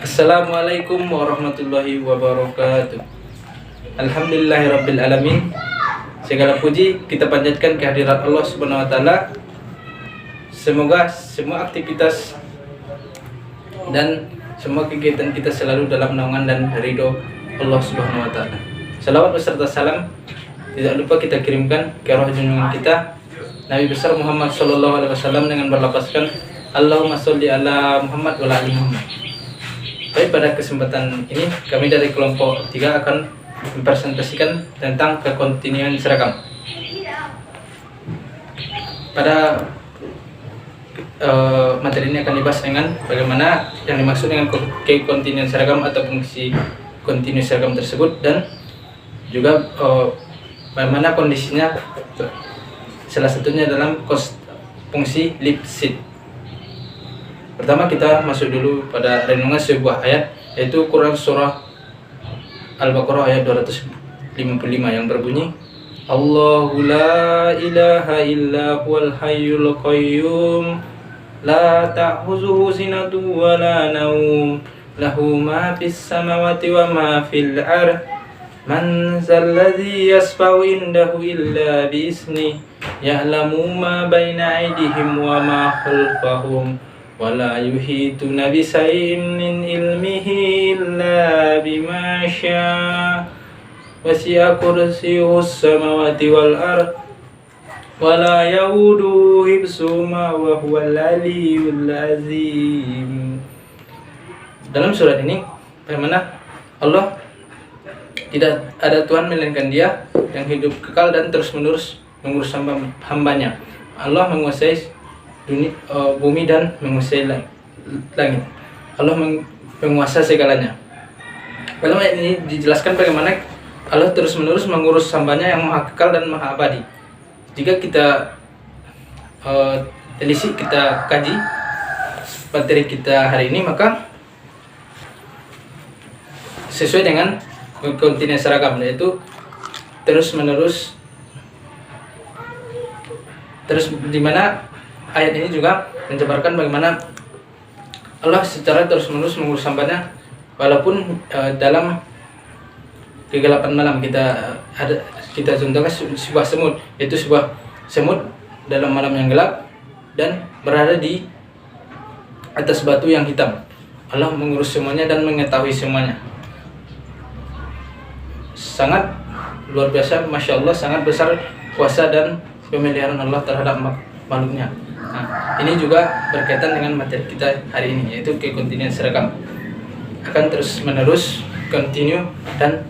Assalamualaikum warahmatullahi wabarakatuh. Alhamdulillahirabbil alamin. Segala puji kita panjatkan kehadirat Allah Subhanahu wa taala. Semoga semua aktivitas dan semua kegiatan kita selalu dalam naungan dan ridho Allah Subhanahu wa taala. Salawat beserta salam tidak lupa kita kirimkan ke roh junjungan kita Nabi besar Muhammad sallallahu alaihi wasallam dengan berlapaskan Allahumma sholli ala Muhammad wa ala ali Muhammad. Baik, pada kesempatan ini kami dari kelompok 3 akan mempresentasikan tentang kekontinuan seragam. Pada materi ini akan dibahas dengan bagaimana yang dimaksud dengan kekontinuan seragam atau fungsi kontinu seragam tersebut, dan juga bagaimana kondisinya, salah satunya dalam fungsi lip sheet. Pertama kita masuk dulu pada renungan sebuah ayat, yaitu Quran surah Al-Baqarah ayat 255 yang berbunyi, Allahu la ilaha illa huwal hayyul qayyum la ta'khuzuhu sinatun wa la naum lahu ma fis samawati wa ma fil ardh man zalladzi yashfa'u indahu illa bi izni ya'lamu ma baina aydihim wa ma khalfahum wala yuhituna bisay'in min ilmihi illa bima syaa wasi'a kursiyyuhus samawati wal ardh wala yauduhu hifzuhuma wa huwal aliyyul azim. Dalam surat ini bagaimana Allah tidak ada Tuhan melainkan Dia yang hidup kekal dan terus-menerus mengurus hambanya. Allah menguasai bumi dan menguasai langit. Allah menguasai segalanya. Dalam ayat ini dijelaskan bagaimana Allah terus-menerus mengurus hambanya yang maha kekal dan maha abadi. Jika kita telisik, kita kaji materi kita hari ini, maka sesuai dengan kontinu seragam, yaitu terus-menerus, di mana ayat ini juga menjabarkan bagaimana Allah secara terus-menerus mengurus hambanya, walaupun dalam kegelapan malam. Kita contohkan sebuah semut, yaitu sebuah semut dalam malam yang gelap dan berada di atas batu yang hitam. Allah mengurus semuanya dan mengetahui semuanya. Sangat luar biasa, Masya Allah, sangat besar kuasa dan pemeliharaan Allah terhadap makhluknya. Nah, ini juga berkaitan dengan materi kita hari ini, yaitu kekontinuan seragam akan terus menerus kontinu dan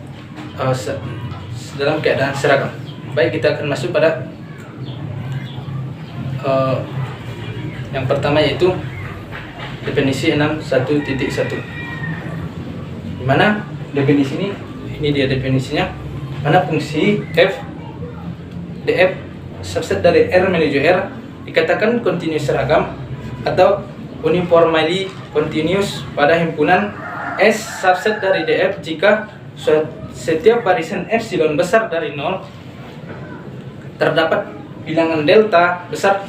dalam keadaan seragam. Baik, kita akan masuk pada yang pertama, yaitu definisi 6.1.1, di mana definisi ini dia definisinya, mana fungsi df subset dari R menuju R dikatakan continuous seragam atau uniformly continuous pada himpunan S subset dari df jika setiap barisan epsilon besar dari 0 terdapat bilangan delta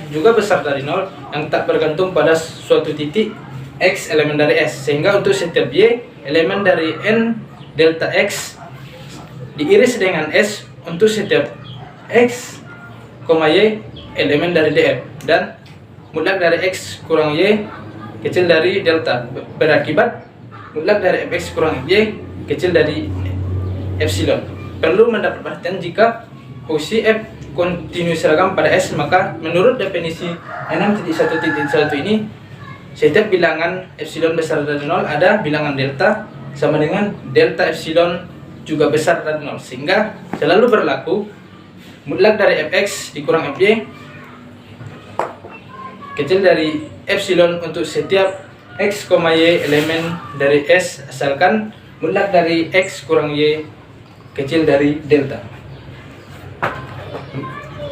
juga besar dari 0 yang tak bergantung pada suatu titik X elemen dari S, sehingga untuk setiap Y elemen dari N delta X diiris dengan S untuk setiap X, Y elemen dari DF, dan mutlak dari X kurang Y kecil dari delta berakibat mutlak dari Fx kurang Y kecil dari epsilon. Perlu mendapat perhatian jika fungsi F kontinu seragam pada S, maka menurut definisi 6.1.1 ini setiap bilangan epsilon besar dari 0 ada bilangan delta sama dengan delta epsilon juga besar dari 0, sehingga selalu berlaku mutlak dari Fx dikurang Fy kecil dari epsilon untuk setiap X, Y elemen dari S, asalkan mutlak dari X kurang Y kecil dari delta.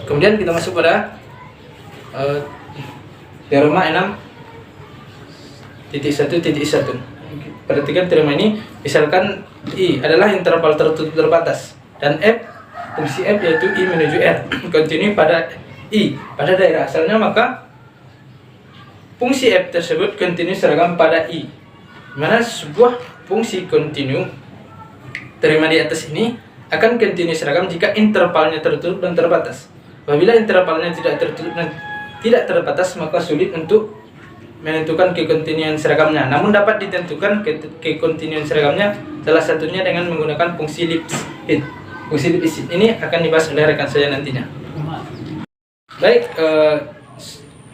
Kemudian kita masuk pada teorema 6.1.1. Perhatikan teorema ini, misalkan I adalah interval tertutup terbatas dan F, fungsi F yaitu I menuju R kontinu pada I pada daerah asalnya, maka fungsi F tersebut kontinu seragam pada I. Dimana sebuah fungsi kontinu terima di atas ini akan kontinu seragam jika intervalnya tertutup dan terbatas. Apabila intervalnya tidak tertutup dan tidak terbatas, maka sulit untuk menentukan kekontinuan seragamnya. Namun dapat ditentukan kekontinuan seragamnya salah satunya dengan menggunakan fungsi Lipschitz. Fungsi Lipschitz ini akan dibahas oleh rekan saya nantinya. Baik,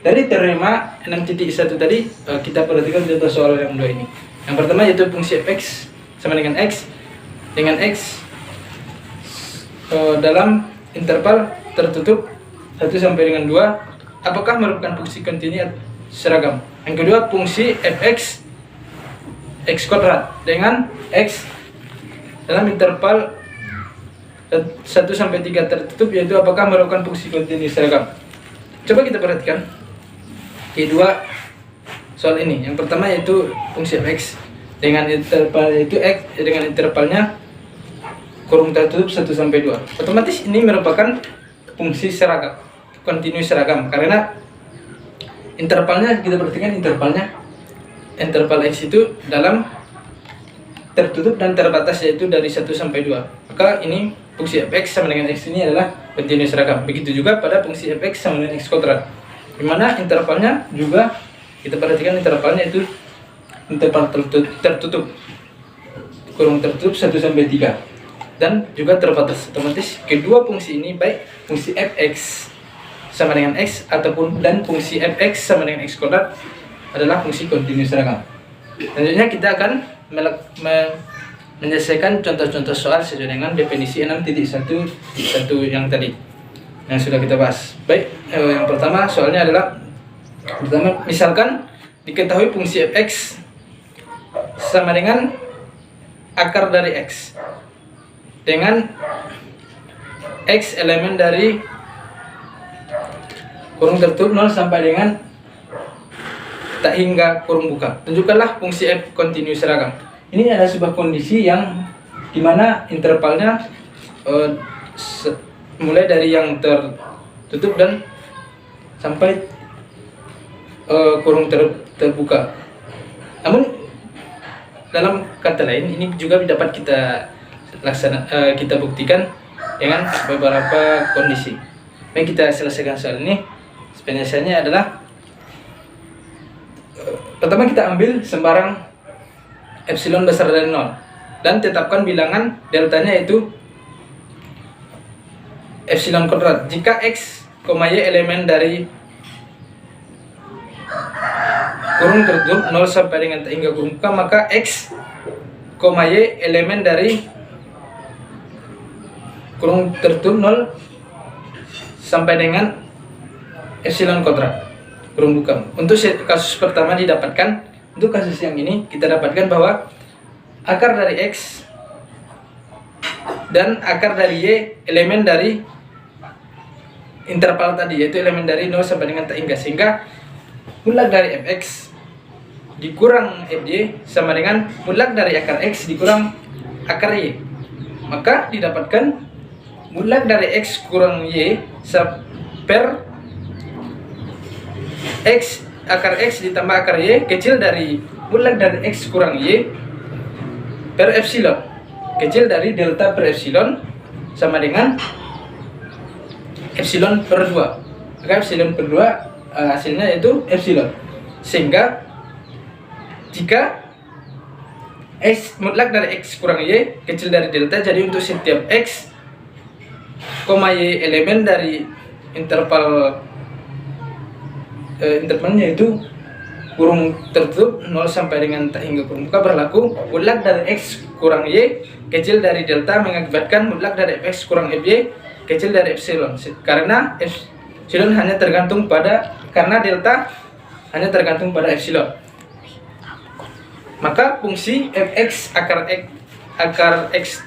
dari teorema 6.1 tadi kita perhatikan contoh soal yang dua ini. Yang pertama yaitu fungsi fx sama dengan x dalam interval tertutup 1 sampai dengan 2 apakah merupakan fungsi kontinu seragam. Yang kedua fungsi fx x kuadrat dengan x dalam interval 1 sampai 3 tertutup yaitu apakah merupakan fungsi kontinu seragam. Coba kita perhatikan kedua soal ini. Yang pertama yaitu fungsi fx dengan interval yaitu x dengan intervalnya kurung tertutup 1 sampai 2. Otomatis ini merupakan fungsi seragam, kontinu seragam karena intervalnya kita perhatikan interval x itu dalam tertutup dan terbatas yaitu dari 1 sampai 2. Maka ini fungsi fx sama dengan x ini adalah kontinu seragam. Begitu juga pada fungsi fx sama dengan x kuadrat. Di mana intervalnya juga kita perhatikan intervalnya itu interval tertutup kurung tertutup 1 sampai 3 dan juga terbatas. Otomatis kedua fungsi ini baik fungsi fx sama dengan x ataupun dan fungsi fx sama dengan x kuadrat adalah fungsi kontinu seragam. Selanjutnya kita akan menyelesaikan contoh-contoh soal sesuai dengan definisi 6.1 yang tadi yang sudah kita bahas. Baik, yang pertama soalnya adalah misalkan diketahui fungsi fx sama dengan akar dari x dengan x elemen dari kurung tertutup 0 sampai dengan tak hingga kurung buka. Tunjukkanlah fungsi f kontinu seragam. Ini adalah sebuah kondisi yang dimana intervalnya mulai dari yang tertutup dan sampai kurung terbuka. Namun dalam kata lain ini juga dapat kita buktikan dengan beberapa kondisi. Baik, kita selesaikan soal ini. Penyelesaiannya adalah pertama kita ambil sembarang epsilon besar dari 0 dan tetapkan bilangan deltanya yaitu epsilon kuadrat. Jika x, y elemen dari kurung tertutup 0 sampai dengan tak hingga kurung buka, maka x, y elemen dari kurung tertutup 0 sampai dengan epsilon kuadrat kurung buka. Untuk kasus pertama didapatkan, untuk kasus yang ini kita dapatkan bahwa akar dari x dan akar dari y elemen dari interval tadi yaitu elemen dari 0 sampai dengan tak hingga, sehingga mulak dari fx dikurang fy sama dengan mulak dari akar x dikurang akar y. Maka didapatkan mulak dari x kurang y per x akar x ditambah akar y kecil dari mulak dari x kurang y per epsilon kecil dari delta per epsilon sama dengan epsilon per 2. Maka epsilon per 2 hasilnya yaitu epsilon. Sehingga jika x mutlak dari x kurang y kecil dari delta, jadi untuk setiap x, y elemen dari intervalnya itu kurung tertutup 0 sampai dengan tak hingga kurung buka berlaku mutlak dari x kurang y kecil dari delta mengakibatkan mutlak dari x kurang fy kecil dari epsilon, karena epsilon hanya tergantung pada delta hanya tergantung pada epsilon. Maka fungsi fx akar x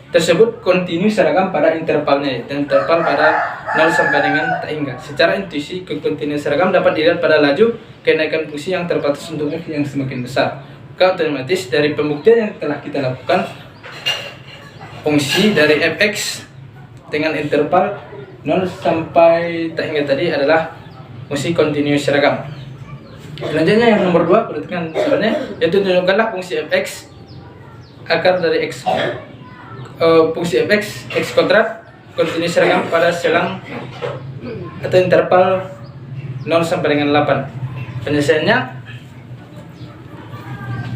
tersebut kontinu seragam pada intervalnya, interval pada 0 sampai dengan tak hingga. Secara intuisi kekontinuan seragam dapat dilihat pada laju kenaikan fungsi yang terbatas untuk f yang semakin besar. Maka otomatis dari pembuktian yang telah kita lakukan, fungsi dari fx dengan interval 0 sampai tak hingga tadi adalah fungsi kontinu seragam. Selanjutnya yang nomor 2 perhatikan sebenarnya, yaitu tunjukkanlah fungsi fx akar dari x. Fungsi fx x kuadrat kontinu seragam pada selang atau interval 0 sampai dengan 8. Penyelesaiannya,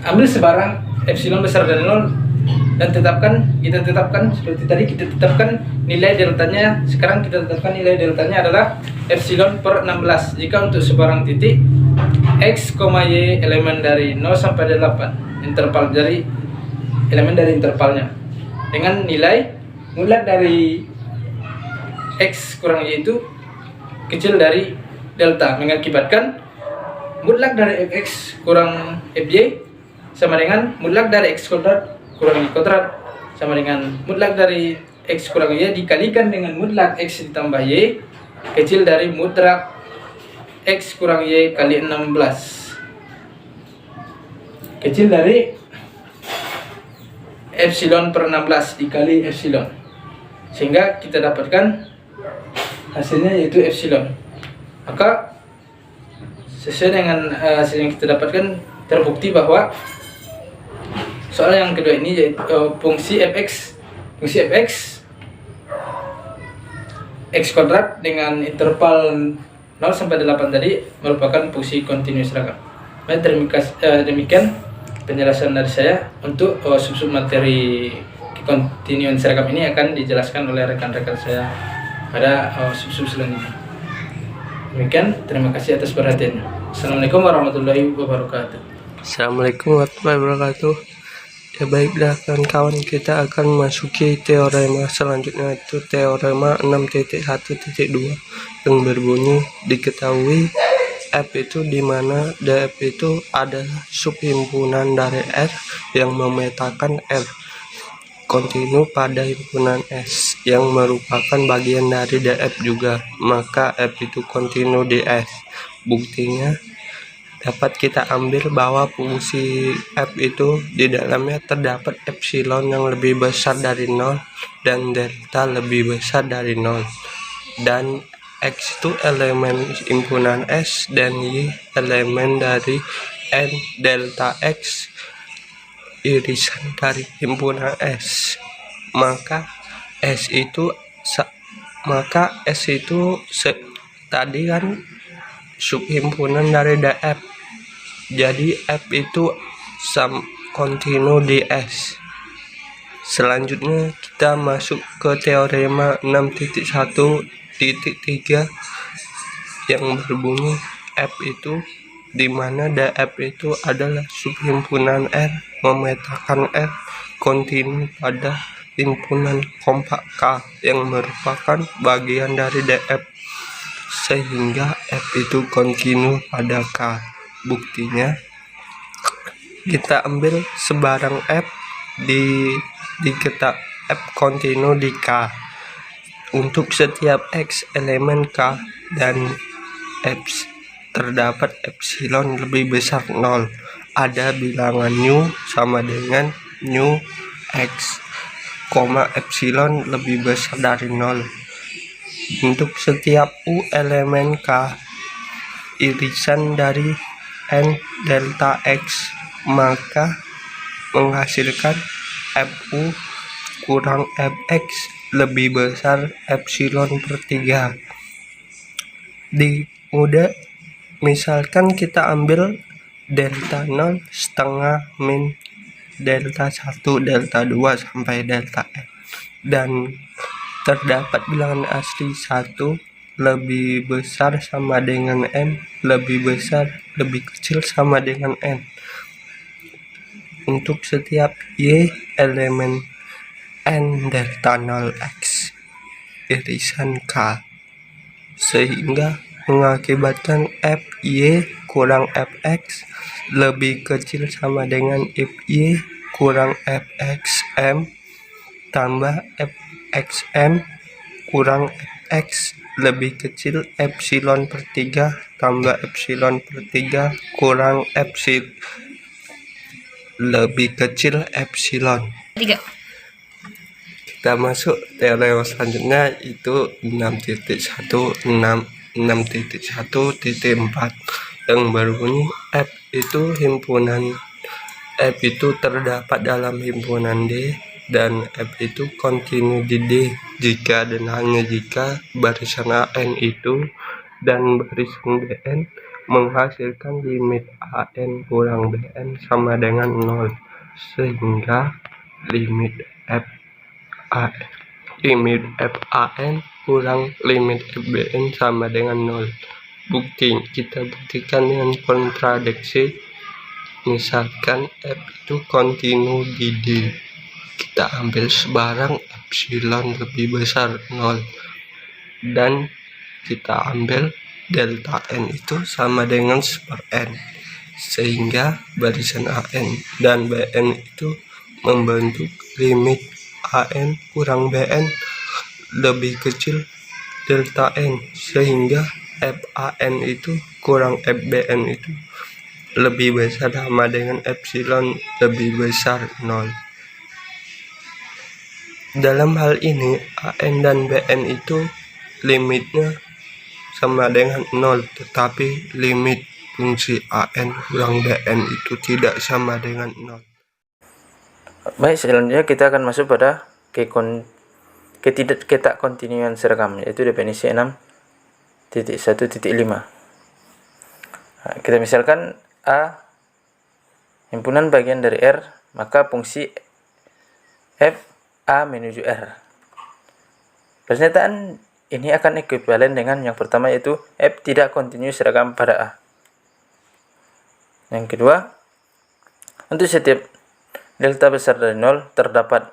ambil sebarang epsilon besar dari 0 dan kita tetapkan seperti tadi, kita tetapkan nilai deltanya. Sekarang kita tetapkan nilai deltanya adalah epsilon per 16 jika untuk sebarang titik x, y elemen dari 0 sampai 8, interval dari elemen dari intervalnya, dengan nilai mutlak dari x kurang y itu kecil dari delta, mengakibatkan mutlak dari fx kurang fy sama dengan mutlak dari x kuadrat kurang y kuadrat sama dengan mutlak dari x kurang y dikalikan dengan mutlak x ditambah y kecil dari mutlak x kurang y kali 16 kecil dari epsilon per 16 dikali epsilon, sehingga kita dapatkan hasilnya yaitu epsilon. Maka sesuai dengan hasil yang kita dapatkan, terbukti bahwa soal yang kedua ini yaitu fungsi fx x kuadrat dengan interval 0 sampai 8 tadi merupakan fungsi kontinu seragam. Baik, demikian penjelasan dari saya. Untuk sub-sub materi kontinuan seragam ini akan dijelaskan oleh rekan-rekan saya pada sub-sub selanjutnya. Demikian, terima kasih atas perhatiannya. Assalamualaikum warahmatullahi wabarakatuh. Assalamualaikum warahmatullahi wabarakatuh. Ya baiklah kawan-kawan, kita akan memasuki teorema selanjutnya, itu teorema 6.1.2 yang berbunyi diketahui F itu dimana DF itu adalah subhimpunan dari R yang memetakan R kontinu pada himpunan S yang merupakan bagian dari DF juga, maka F itu kontinu di S. Buktinya dapat kita ambil bahwa fungsi F itu di dalamnya terdapat epsilon yang lebih besar dari 0 dan delta lebih besar dari 0, dan X itu elemen himpunan S dan Y elemen dari N delta X irisan dari himpunan S. Maka S itu tadi kan subhimpunan dari DF, jadi F itu kontinu di S. Selanjutnya kita masuk ke teorema 6.1.3 yang berbunyi F itu dimana DF itu adalah subhimpunan R memetakan R kontinu pada himpunan kompak K yang merupakan bagian dari DF, sehingga F itu kontinu pada K. Buktinya kita ambil sebarang F diketa F kontinu di K untuk setiap X elemen K dan F terdapat epsilon lebih besar 0, ada bilangan nu sama dengan nu X, epsilon lebih besar dari 0. Untuk setiap U elemen K irisan dari N delta X, maka menghasilkan FU kurang Fx lebih besar epsilon per 3. Misalkan kita ambil delta 0 setengah min delta 1 delta 2 sampai delta N, dan terdapat bilangan asli 1 lebih besar sama dengan N, lebih besar lebih kecil sama dengan N. Untuk setiap Y elemen N delta 0x irisan K, sehingga mengakibatkan Fy kurang Fx lebih kecil sama dengan Fy kurang Fxm tambah Fxm kurang Fx lebih kecil epsilon per 3 tambah epsilon per 3 kurang epsilon lebih kecil epsilon. 3. Kita masuk teorema selanjutnya, itu 6.1.4 yang berbunyi F itu himpunan F itu terdapat dalam himpunan D dan F itu kontinu di D jika dan hanya jika barisan AN itu dan barisan BN menghasilkan limit AN kurang BN sama dengan 0 sehingga limit F AN kurang limit FBN sama dengan 0. Kita buktikan dengan kontradiksi. Misalkan F itu kontinu di D, kita ambil sebarang epsilon lebih besar 0 dan kita ambil delta N itu sama dengan 1/n sehingga barisan AN dan BN itu membentuk limit AN kurang BN lebih kecil delta N sehingga FAN itu kurang FBN itu lebih besar sama dengan epsilon lebih besar 0. Dalam hal ini AN dan BN itu limitnya sama dengan 0, tetapi limit fungsi AN kurang BN itu tidak sama dengan 0. Baik, selanjutnya kita akan masuk pada ketak kontinuan seragam, yaitu definisi 6.1.5. Kita misalkan A himpunan bagian dari R, maka fungsi F A menuju R. Pernyataan ini akan ekuivalen dengan yang pertama, yaitu F tidak kontinu seragam pada A. Yang kedua, untuk setiap delta besar dari 0 terdapat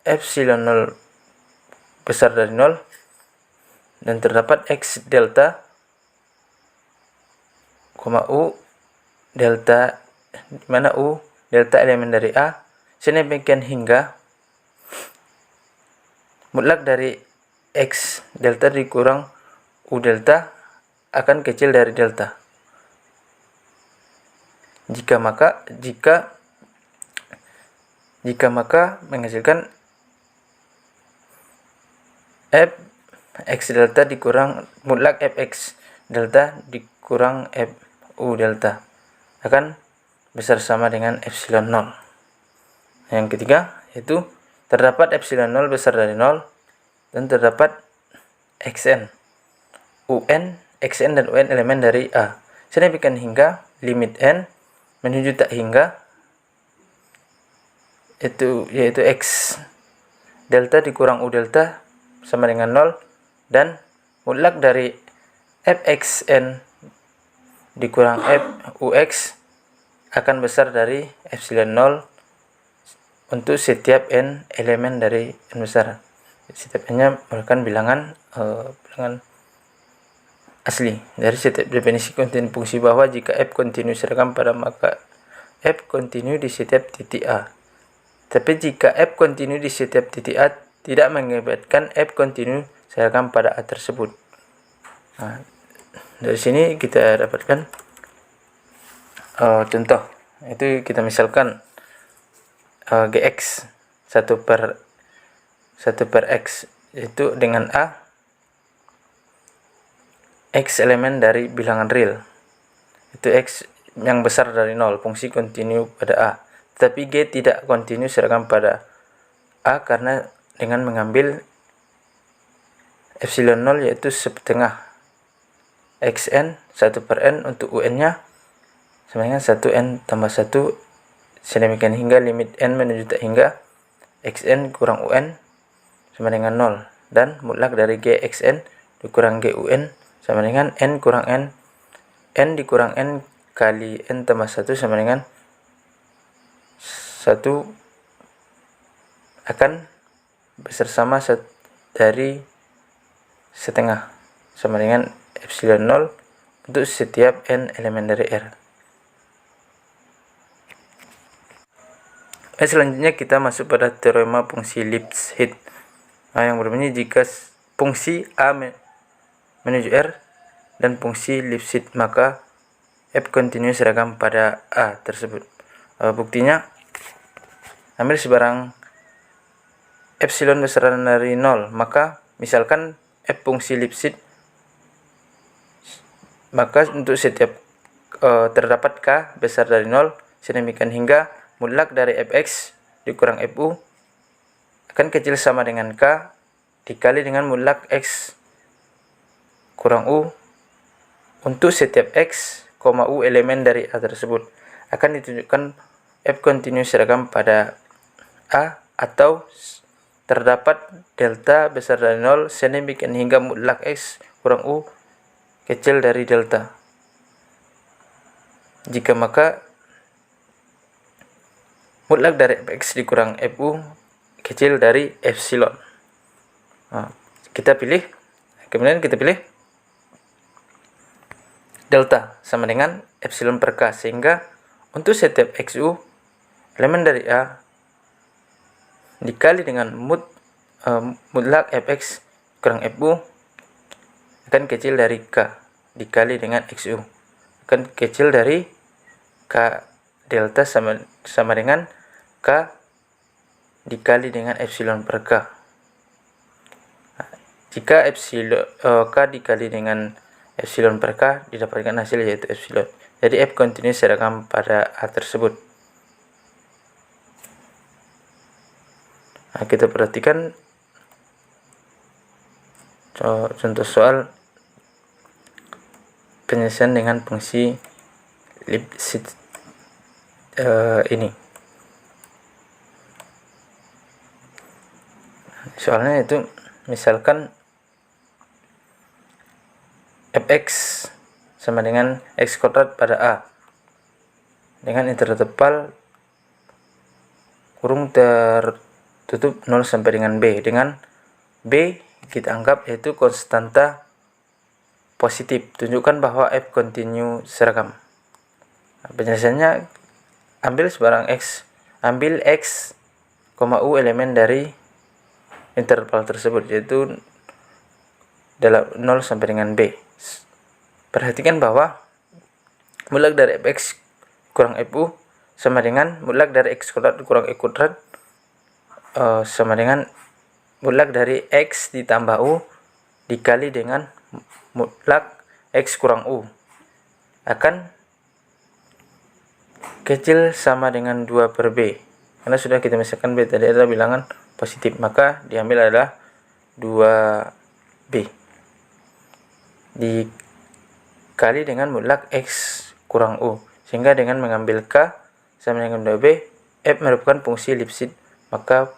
epsilon 0 besar dari 0 dan terdapat X delta, U delta, di mana U delta elemen dari A, sedemikian hingga mutlak dari X delta dikurang U delta akan kecil dari delta. Jika maka menghasilkan F X delta dikurang mutlak Fx delta dikurang F U delta akan besar sama dengan epsilon 0. Yang ketiga, yaitu terdapat epsilon 0 besar dari 0 dan terdapat Xn, Un, Xn dan Un elemen dari A. Sedemikian hingga limit N menuju tak hingga yaitu X delta dikurang U delta sama dengan 0 dan mutlak dari Fxn dikurang Fux akan besar dari epsilon 0 untuk setiap n elemen dari n besar. Setiap n-nya merupakan bilangan asli. Dari setiap definisi kontinu fungsi bahwa jika f kontinu seragam pada maka f kontinu di setiap titik A. Tapi jika f kontinu di setiap titik A tidak mengakibatkan f kontinu seragam pada A tersebut. Nah, dari sini kita dapatkan contoh, itu kita misalkan Gx 1/x itu dengan A X elemen dari bilangan real, itu X yang besar dari 0, fungsi kontinu pada A. Tetapi G tidak kontinu seragam pada A karena dengan mengambil epsilon 0 yaitu setengah Xn 1/n untuk Un-nya sama dengan 1n tambah 1, sedemikian hingga limit n menuju tak hingga Xn kurang Un sama dengan 0 dan mutlak dari Gxn dikurang Gun sama dengan n kurang n dikurang n kali n tambah 1 sama dengan 1 akan besar sama dari setengah sama dengan epsilon 0 untuk setiap n elemen dari R. Selanjutnya kita masuk pada teorema fungsi Lipschitz yang berbunyi jika fungsi A menuju R dan fungsi Lipschitz maka f kontinu seragam pada A tersebut. Buktinya, ambil sebarang epsilon besar dari 0, maka misalkan f fungsi Lipschitz, maka untuk setiap terdapat K besar dari 0, sedemikian hingga mutlak dari fx dikurang fu akan kecil sama dengan K dikali dengan mutlak x kurang U untuk setiap x, U elemen dari A tersebut. Akan ditunjukkan f kontinus seragam pada A atau terdapat delta besar dari 0 sedemikian hingga mutlak x kurang U kecil dari delta. Jika maka mutlak dari fx dikurang fu kecil dari epsilon. Nah, kemudian kita pilih delta sama dengan epsilon per k, sehingga untuk setiap xu elemen dari A dikali dengan mutlak fx kurang fu akan kecil dari k dikali dengan xu akan kecil dari k delta sama dengan k dikali dengan epsilon per k. Nah, jika k dikali dengan epsilon per k didapatkan hasil yaitu epsilon. Jadi f kontinus seragam pada A tersebut. Nah, kita perhatikan contoh soal penyelesaian dengan fungsi Lipschitz ini. Soalnya itu misalkan fx sama dengan x kuadrat pada A dengan interval kurung tertutup 0 sampai dengan B, dengan B kita anggap yaitu konstanta positif. Tunjukkan bahwa f kontinu seragam. Nah, penyelesaiannya ambil x, U elemen dari interval tersebut yaitu 0 sampai dengan B. Perhatikan bahwa mutlak dari fx kurang fu sama dengan mutlak dari x kuadrat kurang y kuadrat sama dengan mutlak dari x ditambah u dikali dengan mutlak x kurang u akan kecil sama dengan 2 per b. Karena sudah kita misalkan b tadi adalah bilangan positif, maka diambil adalah 2b dikali dengan mutlak x kurang u, sehingga dengan mengambil k sama dengan 2b, f merupakan fungsi Lipschitz, maka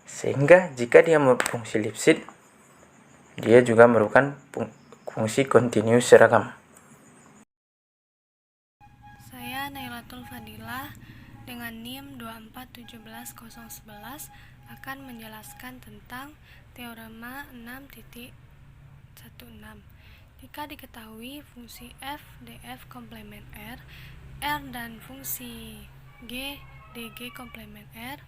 sehingga jika dia fungsi Lipschitz dia juga merupakan fungsi kontinus seragam. Saya Nailatul Fadilah dengan NIM 2417011 akan menjelaskan tentang teorema 6.16. Jika diketahui fungsi f df komplement r dan fungsi g dg komplement r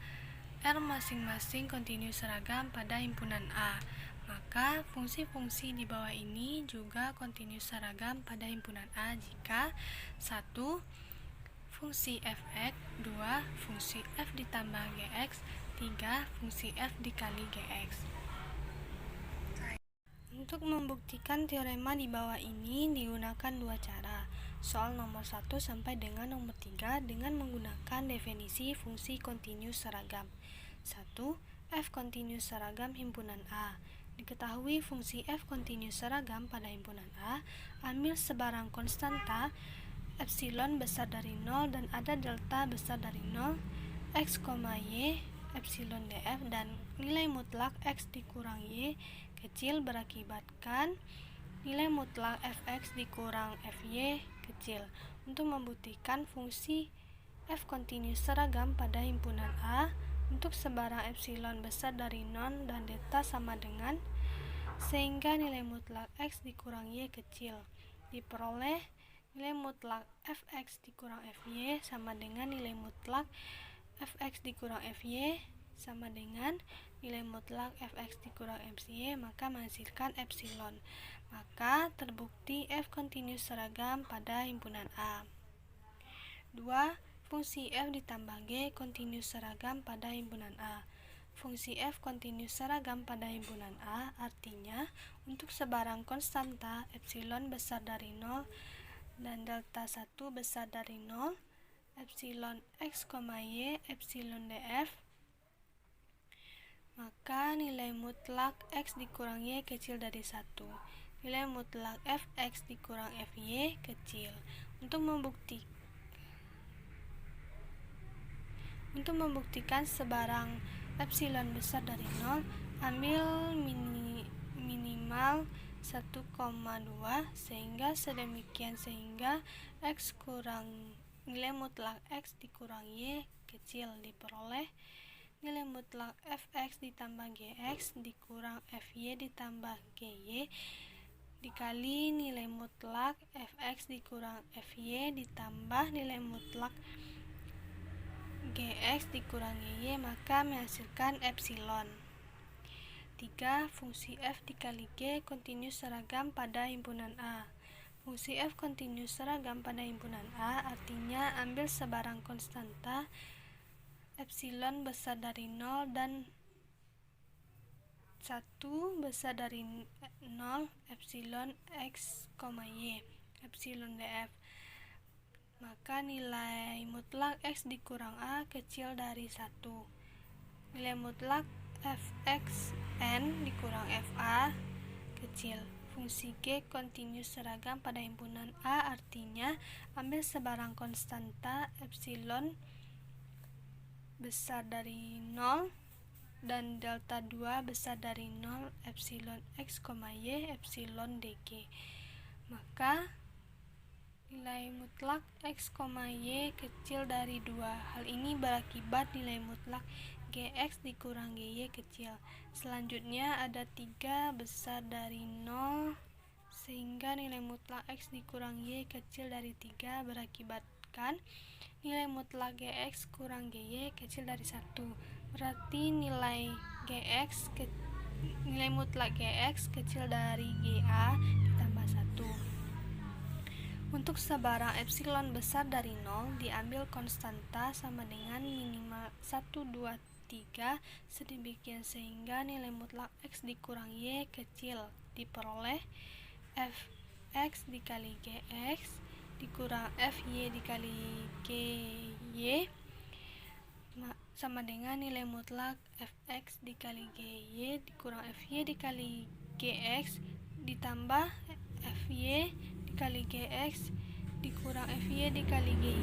masing-masing kontinus seragam pada himpunan A, maka fungsi-fungsi di bawah ini juga kontinus seragam pada himpunan A jika 1. Fungsi fx, 2. Fungsi f ditambah gx, 3. Fungsi f dikali gx. Untuk membuktikan teorema di bawah ini digunakan dua cara. Soal nomor 1 sampai dengan nomor 3 dengan menggunakan definisi fungsi kontinus seragam. 1. F kontinus seragam himpunan A. Diketahui fungsi f kontinus seragam pada himpunan A, ambil sebarang konstanta epsilon besar dari 0 dan ada delta besar dari 0, x, y, epsilon df dan nilai mutlak x dikurang y kecil berakibatkan nilai mutlak fx dikurang fy kecil. Untuk membuktikan fungsi f kontinus seragam pada himpunan A untuk sebarang epsilon besar dari 0 dan delta sama dengan, sehingga nilai mutlak x dikurang y kecil, diperoleh nilai mutlak fx dikurang fy sama dengan nilai mutlak fx dikurang fy sama dengan nilai mutlak fx dikurang fy, maka menghasilkan epsilon. Maka terbukti f kontinus seragam pada himpunan A. 2. Fungsi f ditambah g kontinus seragam pada himpunan A. Fungsi f kontinus seragam pada himpunan A artinya untuk sebarang konstanta epsilon besar dari 0 dan delta 1 besar dari 0, epsilon x, y, epsilon df, maka nilai mutlak x dikurang y kecil dari 1. Nilai mutlak fx dikurang fy kecil. Untuk membuktikan sebarang epsilon besar dari 0, ambil minimal 1,2 sehingga nilai mutlak x dikurang y kecil diperoleh nilai mutlak fx ditambah gx dikurang fy ditambah gy dikali nilai mutlak fx dikurang fy ditambah nilai mutlak gx dikurang gy, maka menghasilkan epsilon. 3. Fungsi f dikali g kontinus seragam pada himpunan A. Fungsi f kontinus seragam pada himpunan A artinya ambil sebarang konstanta epsilon besar dari 0 dan 1 besar dari 0 epsilon x, y, epsilon df. Maka nilai mutlak x dikurang A kecil dari 1. Nilai mutlak fx n dikurang fa kecil. Fungsi g kontinus seragam pada himpunan A artinya ambil sebarang konstanta epsilon besar dari 0 dan delta 2 besar dari 0 epsilon x, y, epsilon dg. Maka nilai mutlak x, y kecil dari 2. Hal ini berakibat nilai mutlak gx dikurang gy kecil. Selanjutnya ada 3 besar dari 0 sehingga nilai mutlak x dikurang y kecil dari 3 berakibatkan nilai mutlak gx kurang gy kecil dari 1. Berarti nilai mutlak gx kecil dari ga ditambah 1. Untuk sebarang epsilon besar dari 0, diambil konstanta sama dengan minimal 1, 2, 3, sedemikian sehingga nilai mutlak x dikurang y kecil diperoleh fx dikali gx dikurang fy dikali gy sama dengan nilai mutlak fx dikali gy dikurang fy dikali gx ditambah fy dikali gx dikurang fy dikali gy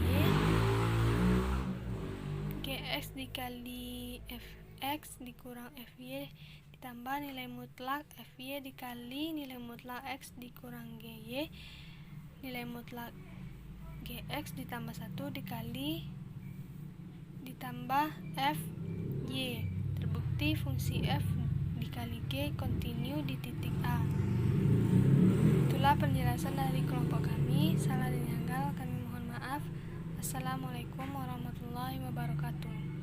gx dikali fx dikurang fy ditambah nilai mutlak fy dikali nilai mutlak x dikurang gy nilai mutlak gx ditambah 1 dikali ditambah fy. Terbukti fungsi f dikali g kontinu di titik A. Itulah penjelasan dari kelompok kami. Salah dan janggal kami mohon maaf. Assalamualaikum warahmatullahi wabarakatuh.